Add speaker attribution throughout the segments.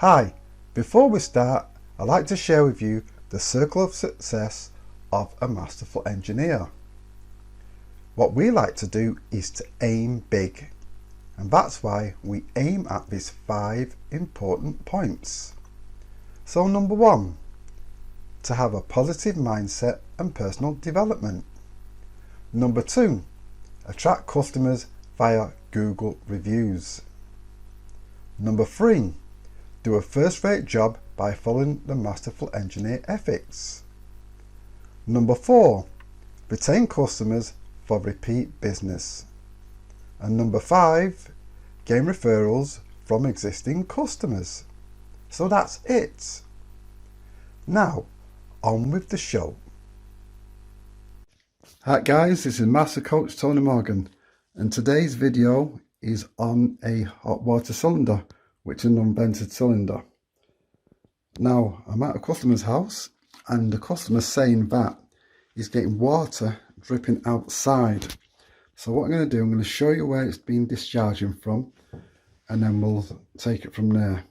Speaker 1: Hi, before we start, I'd like to share with you the circle of success of a masterful engineer. What we like to do is to aim big, and that's why we aim at these 5 important points. So number 1, to have a positive mindset and personal development. Number 2, attract customers via Google reviews. Number 3, do a first-rate job by following the masterful engineer ethics. Number 4, retain customers for repeat business. And number 5, gain referrals from existing customers. So that's it. Now, on with the show. Hi guys, this is Master Coach Tony Morgan, and today's video is on a hot water cylinder, which is an unvented cylinder. Now, I'm at a customer's house, and the customer's saying that he's getting water dripping outside. So what I'm going to do, I'm going to show you where it's been discharging from, and then we'll take it from there.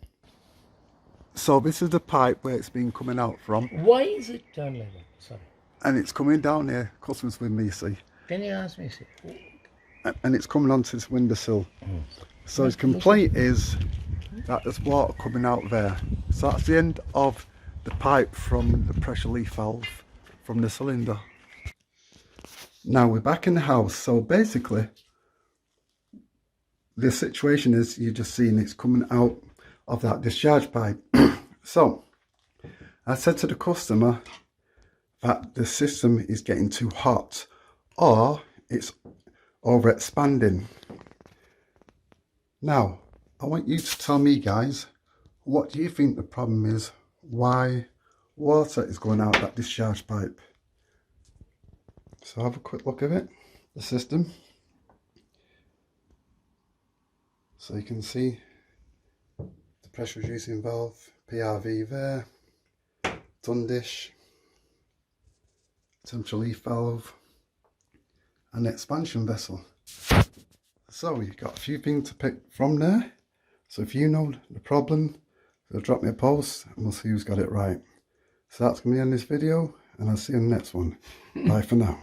Speaker 1: So this is the pipe where it's been coming out from.
Speaker 2: Why is it done like that? Sorry.
Speaker 1: And it's coming down here, customer's with me, see.
Speaker 2: Can you ask me?
Speaker 1: And it's coming onto this windowsill. So his complaint is that there's water coming out there. So that's the end of the pipe from the pressure relief valve from the cylinder. Now we're back in the house. So basically, the situation is you're just seeing it's coming out of that discharge pipe. So I said to the customer that the system is getting too hot or it's over expanding. Now I want you to tell me, guys, what do you think the problem is? Why water is going out that discharge pipe? So have a quick look at it, the system. So you can see the pressure reducing valve, PRV there, ton dish, temperature relief valve, and the expansion vessel. So you've got a few things to pick from there. So if you know the problem, drop me a post and we'll see who's got it right. So that's going to be in this video, and I'll see you in the next one. Bye for now.